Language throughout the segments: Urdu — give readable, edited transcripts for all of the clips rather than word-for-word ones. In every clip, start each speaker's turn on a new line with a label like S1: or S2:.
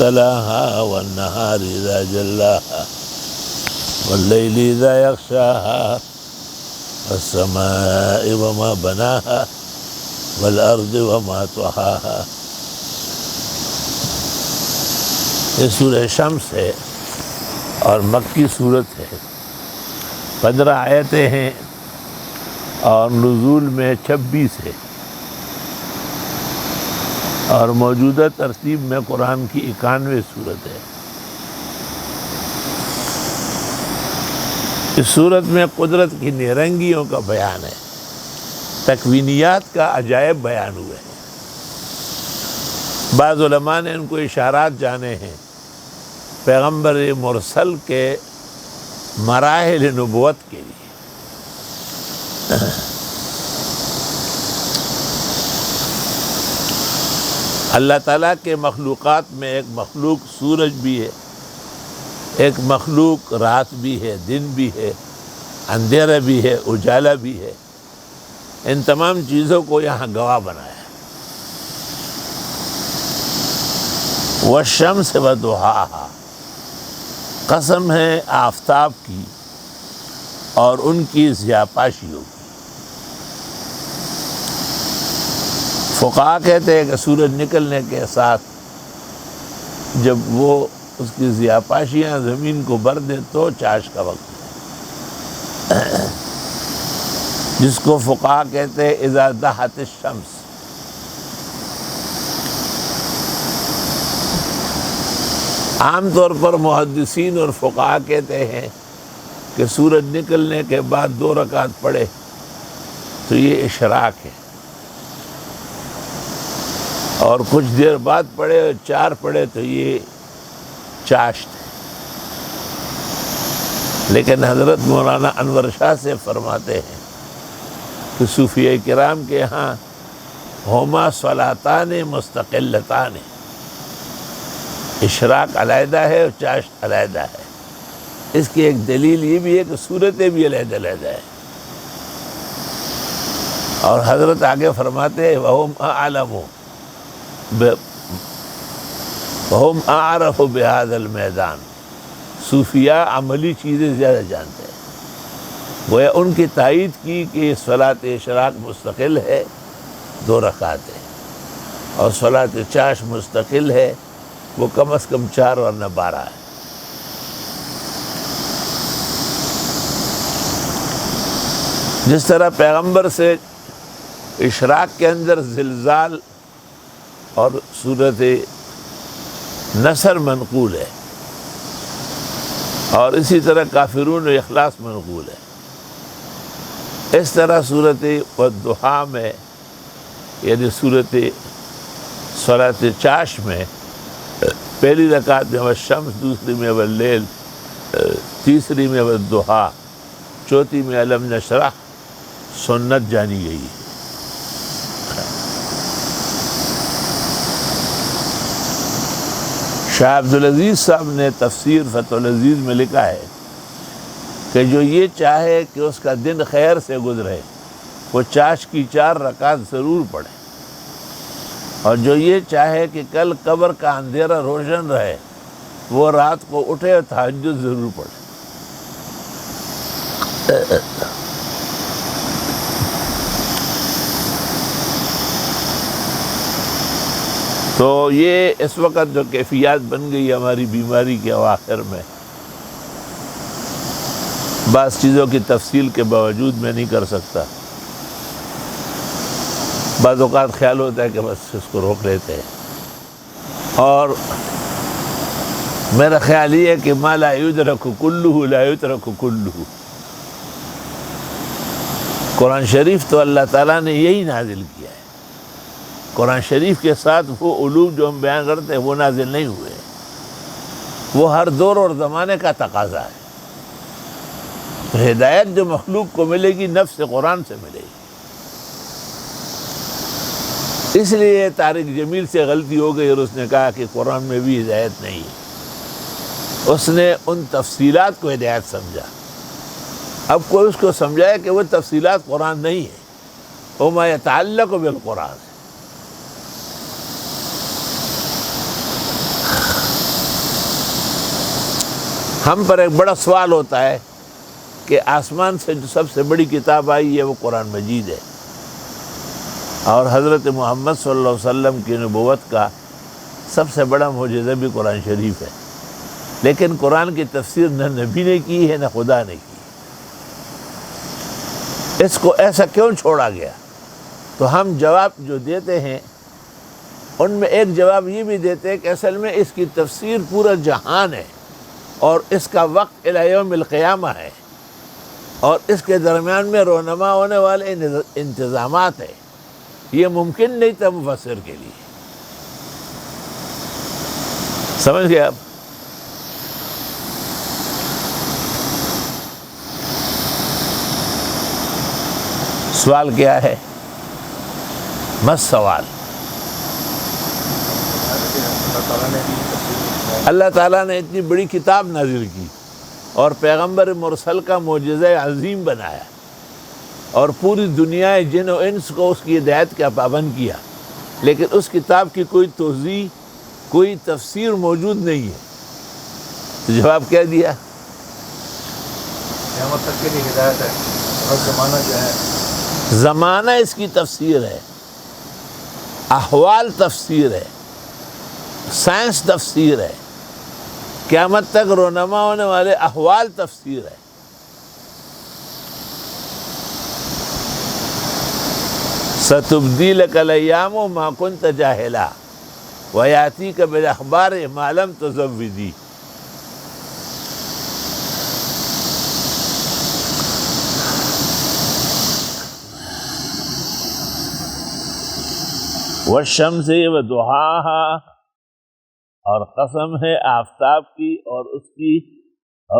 S1: تلاها والنهار إذا جلاها والليل إذا يغشاها والسماء وما بناها والأرض وما طحاها. یہ سورہ شمس ہے اور مکی صورت ہے، 15 آیتیں ہیں اور نزول میں 26 ہے، اور موجودہ ترتیب میں قرآن کی 91 صورت ہے۔ اس صورت میں قدرت کی نیرنگیوں کا بیان ہے، تکوینیات کا عجائب بیان ہوئے ہیں۔ بعض علماء نے ان کو اشارات جانے ہیں پیغمبر مرسل کے مراحل نبوت کے لیے۔ اللہ تعالیٰ کے مخلوقات میں ایک مخلوق سورج بھی ہے، ایک مخلوق رات بھی ہے، دن بھی ہے، اندھیرا بھی ہے، اجالا بھی ہے۔ ان تمام چیزوں کو یہاں گواہ بنایا ہے۔ والشمس وضحاها، قسم ہے آفتاب کی اور ان کی ضیاءپاشیوں کی۔ فقہا کہتے ہیں کہ سورج نکلنے کے ساتھ جب وہ اس کی ضیاءپاشیاں زمین کو بھر دے تو چاش کا وقت ہے، جس کو فقہا کہتے ہیں اذا دحت الشمس۔ عام طور پر محدثین اور فقہا کہتے ہیں کہ سورج نکلنے کے بعد 2 رکعت پڑھے تو یہ اشراق ہے، اور کچھ دیر بعد پڑھے اور 4 پڑھے تو یہ چاشت ہے۔ لیکن حضرت مولانا انور شاہ سے فرماتے ہیں کہ صوفیہ کرام کے ہاں ہما صلاتان مستقلتان، اشراق علیحدہ ہے اور چاشت علیحدہ ہے۔ اس کی ایک دلیل یہ بھی ہے کہ صورتیں بھی علیحدہ علیحدہ ہیں، اور حضرت آگے فرماتے ہیں وَهُمْ أَعْلَمُ وَهُمْ أَعْرَفُ بِهَذَا الْمَيْدَانِ۔ صوفیاء عملی چیزیں زیادہ جانتے ہیں، گویا ان کی تائید کی کہ صلاۃ اشراق مستقل ہے 2 رکعت ہے، اور صلاۃ چاش مستقل ہے، وہ کم از کم 4 ورنہ 12 ہے۔ جس طرح پیغمبر سے اشراق کے اندر زلزال اور صورت نصر منقول ہے، اور اسی طرح کافرون و اخلاص منقول ہے، اس طرح صورت والضحا میں یعنی صورت صلاۃ چاش میں پہلی رکعت میں والشمس، دوسری میں واللیل، تیسری میں والضحا، چوتھی میں الم نشرح سنت جانی گئی ہے۔ شاہ عبدالعزیز صاحب نے تفسیر فتح العزیز میں لکھا ہے کہ جو یہ چاہے کہ اس کا دن خیر سے گزرے وہ چاش کی 4 رکعت ضرور پڑھے، اور جو یہ چاہے کہ کل قبر کا اندھیرا روشن رہے وہ رات کو اٹھے اور تہجد ضرور پڑھے۔ تو یہ اس وقت جو کیفیات بن گئی ہماری بیماری کے اواخر میں، بعض چیزوں کی تفصیل کے باوجود میں نہیں کر سکتا، بعض اوقات خیال ہوتا ہے کہ بس اس کو روک لیتے ہیں، اور میرا خیال یہ ہے کہ ما لا یدرک کلہ لا یترک کلہ۔ قرآن شریف تو اللہ تعالیٰ نے یہی نازل کیا ہے، قرآن شریف کے ساتھ وہ علوم جو ہم بیان کرتے ہیں وہ نازل نہیں ہوئے، وہ ہر دور اور زمانے کا تقاضا ہے۔ تو ہدایت جو مخلوق کو ملے گی نفس قرآن سے ملے گی۔ اس لیے طارق جمیل سے غلطی ہو گئی اور اس نے کہا کہ قرآن میں بھی ہدایت نہیں ہے، اس نے ان تفصیلات کو ہدایت سمجھا۔ اب کوئی اس کو سمجھائے کہ وہ تفصیلات قرآن نہیں ہے، وما یتعلق بالقرآن۔ ہم پر ایک بڑا سوال ہوتا ہے کہ آسمان سے جو سب سے بڑی کتاب آئی ہے وہ قرآن مجید ہے، اور حضرت محمد صلی اللہ علیہ وسلم کی نبوت کا سب سے بڑا معجزہ بھی قرآن شریف ہے، لیکن قرآن کی تفسیر نہ نبی نے کی ہے نہ خدا نے کی۔ اس کو ایسا کیوں چھوڑا گیا؟ تو ہم جواب جو دیتے ہیں ان میں ایک جواب یہ بھی دیتے ہیں کہ اصل میں اس کی تفسیر پورا جہان ہے، اور اس کا وقت الی یوم القیامہ ہے، اور اس کے درمیان میں رونما ہونے والے انتظامات ہیں۔ یہ ممکن نہیں تھا مفسر کے لیے۔ سمجھ گئے آپ؟ سوال کیا ہے؟ مس سوال۔ اللہ تعالیٰ نے اتنی بڑی کتاب نازل کی اور پیغمبر مرسل کا معجزہ عظیم بنایا، اور پوری دنیا جن و انس کو اس کی ہدایت کا پابند کیا، لیکن اس کتاب کی کوئی توضیح، کوئی تفسیر موجود نہیں ہے۔ تو جواب کیا دیا؟
S2: قیامت تک کے لیے ہدایت ہے، اور زمانہ جو ہے
S1: زمانہ اس کی تفسیر ہے، احوال تفسیر ہے، سائنس تفسیر ہے، قیامت تک رونما ہونے والے احوال تفسیر ہے۔ ستبدی لک الایام ما کنت جاہلا ویاتیک بالاخبار ما لم تزودی۔ والشمس وضحاها، اور قسم ہے آفتاب کی اور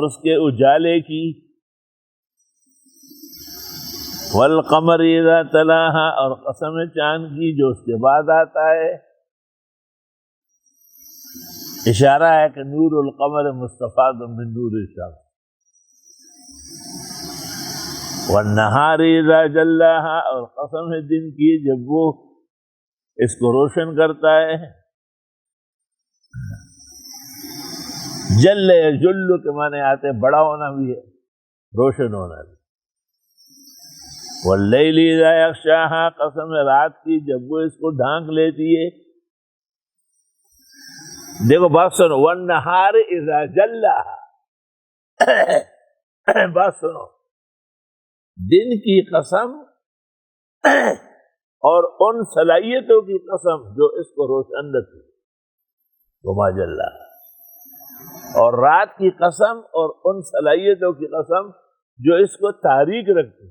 S1: اس کے اجالے کی، والقمر اذا تلاہا، اور قسم ہے چاند کی جو اس کے بعد آتا ہے۔ اشارہ ہے کہ نور القمر مستفاد من نور الشمس۔ والنہار اذا جلاہا، اور قسم ہے دن کی جب وہ اس کو روشن کرتا ہے۔ جل یجل کے معنی آتے بڑا ہونا بھی ہے، روشن ہونا بھی۔ واللیل اذا یغشاہا، قسم ہے رات کی جب وہ اس کو ڈھانک لیتی ہے۔ دیکھو بات سنو، والنہار اذا جلاہا، بات سنو، دن کی قسم اور ان صلاحیتوں کی قسم جو اس کو روشن رکھتی، وما جلا، اور رات کی قسم اور ان صلاحیتوں کی قسم جو اس کو تاریک رکھتی۔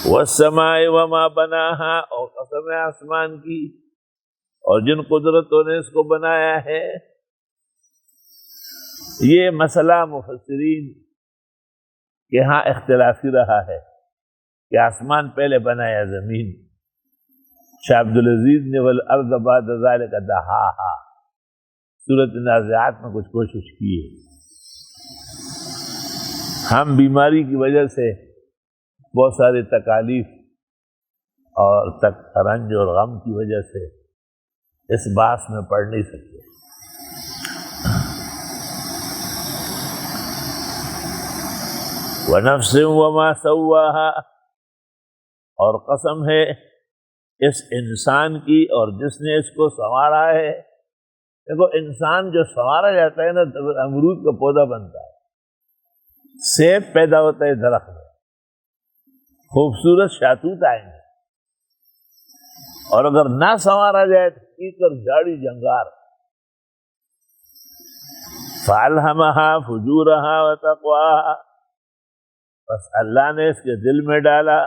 S1: والسماء وما بناہا، اور قسم ہے آسمان کی اور جن قدرتوں نے اس کو بنایا ہے۔ یہ مسئلہ مفسرین کہ ہاں اختلافی رہا ہے کہ آسمان پہلے بنایا زمین۔ شاہ عبدالعزیز نے والارض بعد ذلک دحاہا سورۃ نازعات میں کچھ کوشش کی ہے۔ ہم بیماری کی وجہ سے بہت ساری تکالیف اور رنج اور غم کی وجہ سے اس باس میں پڑھ نہیں سکتے۔ وَنَفْسٍ وَمَا سَوَّاهَا، اور قسم ہے اس انسان کی اور جس نے اس کو سنوارا ہے۔ دیکھو انسان جو سنوارا جاتا ہے نا، تو امرود کا پودا بنتا ہے، سیب پیدا ہوتا ہے درخت میں، خوبصورت شاطوط آئیں گے، اور اگر نہ سنوارا جائے تو کیکر جھاڑی جنگار۔ فَأَلْهَمَهَا فُجُورَهَا وَتَقْوَاهَا، بس اللہ نے اس کے دل میں ڈالا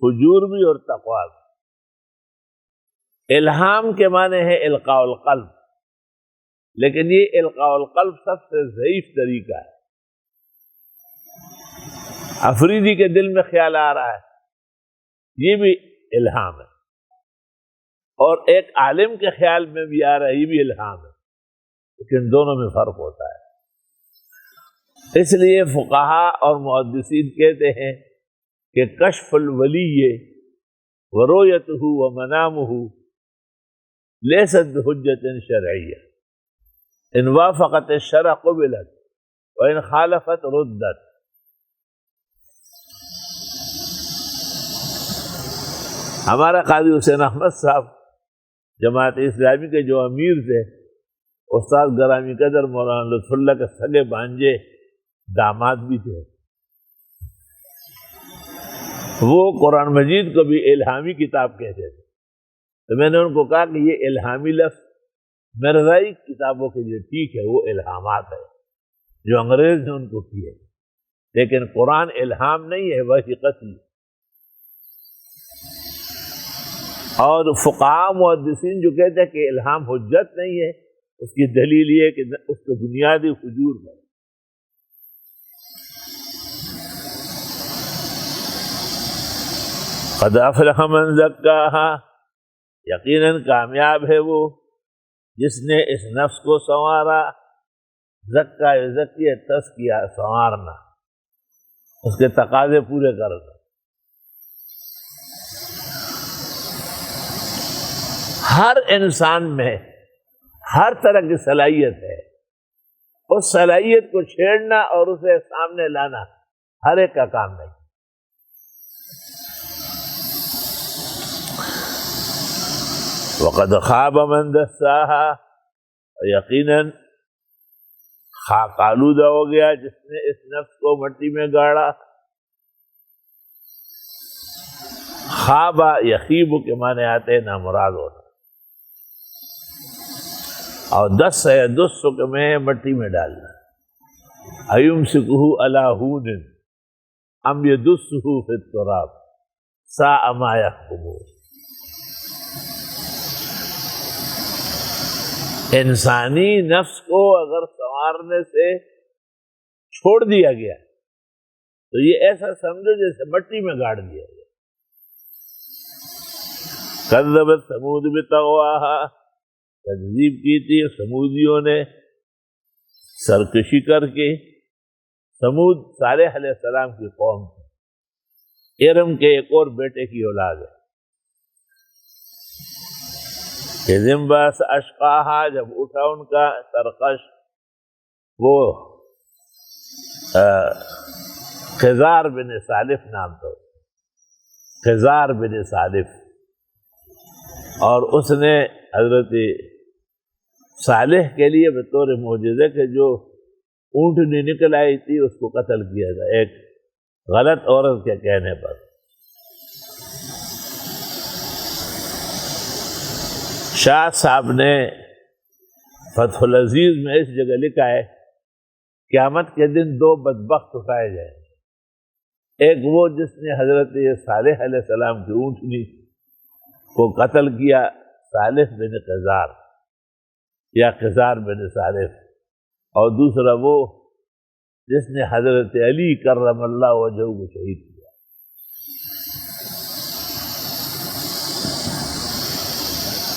S1: فجور بھی اور تقویٰ بھی۔ الہام کے معنی ہے القاء القلب، لیکن یہ القاء القلب سب سے ضعیف طریقہ ہے۔ افریدی کے دل میں خیال آ رہا ہے، یہ بھی الہام ہے، اور ایک عالم کے خیال میں بھی آ رہا ہے، یہ بھی الہام ہے، لیکن دونوں میں فرق ہوتا ہے۔ اس لیے فقہا اور محدثین کہتے ہیں کہ کشف الولی ورؤیتہ ومنامہ لیست بحجت شرعیہ، ان وافقت الشرع قبلت وان خالفت ردت۔ ہمارا قاضی حسین احمد صاحب جماعت اسلامی کے جو امیر تھے، استاد گرامی قدر مولانا لطف اللہ کے سگے بھانجے داماد بھی تھے، وہ قرآن مجید کو بھی الہامی کتاب کہتے تھے۔ تو میں نے ان کو کہا کہ یہ الہامی لفظ مرزائی کتابوں کے لیے ٹھیک ہے، وہ الہامات ہے جو انگریز نے ان کو کیے، لیکن قرآن الہام نہیں ہے، وحی قطعی۔ اور فقہاء محدثین جو کہتے ہیں کہ الہام حجت نہیں ہے، اس کی دلیل یہ ہے کہ اس کے بنیادی فجور ہے۔ قد افلح من زکاہا، یقیناً کامیاب ہے وہ جس نے اس نفس کو سنوارا۔ زکا یزکی، تزکیہ سنوارنا، اس کے تقاضے پورے کرنا۔ ہر انسان میں ہر طرح کی صلاحیت ہے، اس صلاحیت کو چھیڑنا اور اسے سامنے لانا ہر ایک کا کام نہیں۔ وقد خاب من دساہا، یقیناً خاک آلودہ ہو گیا جس نے اس نفس کو مٹی میں گاڑا۔ خوابہ یخیب کے معنی آتے ہیں نامراد ہونا، اور دس ہے دس کے میں مٹی میں ڈالنا۔ ایمسکہ علی ہون ام یدسہ فی التراب ساء ما یحکمون۔ انسانی نفس کو اگر سنوارنے سے چھوڑ دیا گیا تو یہ ایسا سمجھو جیسے مٹی میں گاڑ دیا گیا۔ کذبت ثمود بطغواہا، تکذیب کی تھی سمودیوں نے سرکشی کر کے۔ سمود صالح علیہ السلام کی قوم تھی، ارم کے ایک اور بیٹے کی اولاد ہے۔ اذ انبعث اشقاہا، جب اٹھا ان کا سرکش، وہ خزار بن سالف نام تھا، خزار بن سالف، اور اس نے حضرت صالح کے لیے بطور معجزے کے جو اونٹنی نکل آئی تھی اس کو قتل کیا تھا ایک غلط عورت کے کہنے پر۔ شاہ صاحب نے فتح العزیز میں اس جگہ لکھا ہے قیامت کے دن دو بدبخت اٹھائے جائیں، ایک وہ جس نے حضرت صالح علیہ السلام کی اونٹنی کو قتل کیا، صالح بن خزار یا خزار بن صالح، اور دوسرا وہ جس نے حضرت علی کرم اللہ وجہہ کو شہید کیا۔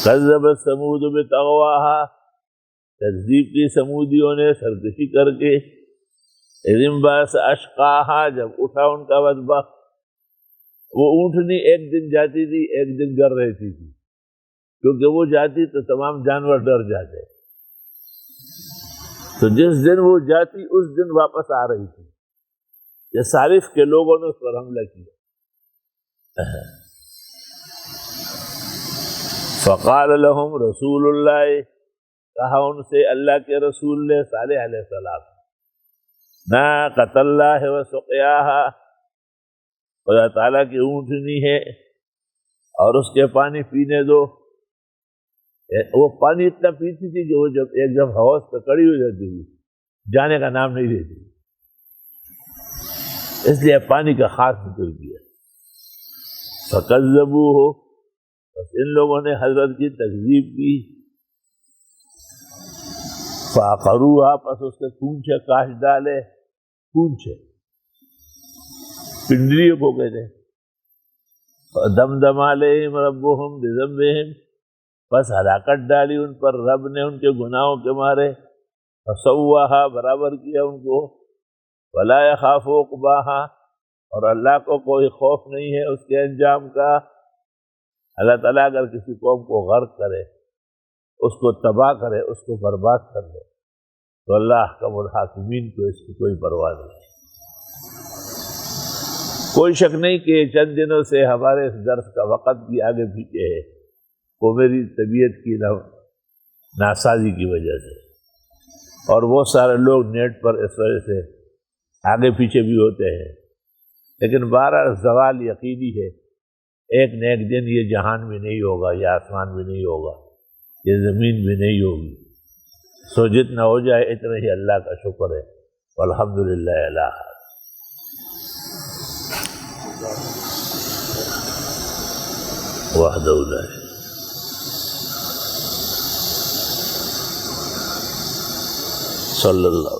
S1: کذبت ثمود بطغواہا، تکذیب کی سمودیوں نے سرکشی کر کے۔ اذ انبعث اشقاہا، جب اٹھا ان کا بدبخت۔ وہ اونٹنی ایک دن جاتی تھی، ایک دن گر رہتی تھی، کیونکہ وہ جاتی تو تمام جانور ڈر جاتے، تو جس دن وہ جاتی اس دن واپس آ رہی تھی۔ یہ صارف کے لوگوں نے اس پر حملہ کیا۔ فقال لهم رسول اللہ، کہا ان سے اللہ کے رسول نے صالح علیہ السلام، ناقۃ اللہ وسقیاہا، خدا تعالیٰ کی اونٹنی ہے اور اس کے پانی پینے دو۔ وہ پانی اتنا پیتی تھی کہ وہ جب ایک دم حوض پہ کڑی ہو جاتی تھی، جانے کا نام نہیں لیتی، اس لیے پانی کا خاص ذکر کیا۔ فکذبوہ، بس ان لوگوں نے حضرت کی تکذیب کی۔ فعقروہا، پس اس کے کونچے کاش ڈالے، کونچے پنڈلیوں کو کہتے ہیں۔ دمدم علیہم ربہم بذنبہم، بس ہلاکت ڈالی ان پر رب نے ان کے گناہوں کے مارے۔ فسواہا، برابر کیا ان کو۔ ولا یخاف عقباہا، اور اللہ کو کوئی خوف نہیں ہے اس کے انجام کا۔ اللہ تعالیٰ اگر کسی قوم کو غرق کرے اس کو تباہ کرے، اس کو برباد کر دے، تو اللہ احکم الحاکمین کو اس کی کوئی پرواہ نہیں۔ کوئی شک نہیں کہ چند دنوں سے ہمارے اس درس کا وقت بھی آگے پیچھے ہے، وہ میری طبیعت کی ناسازی کی وجہ سے، اور وہ سارے لوگ نیٹ پر اس وجہ سے آگے پیچھے بھی ہوتے ہیں، لیکن بہرحال زوال یقینی ہے، ایک نہ ایک دن یہ جہان بھی نہیں ہوگا، یہ آسمان بھی نہیں ہوگا، یہ زمین بھی نہیں ہوگی، سو جتنا ہو جائے اتنا ہی اللہ کا شکر ہے، والحمدللہ الہ وحدہ لا صلی اللہ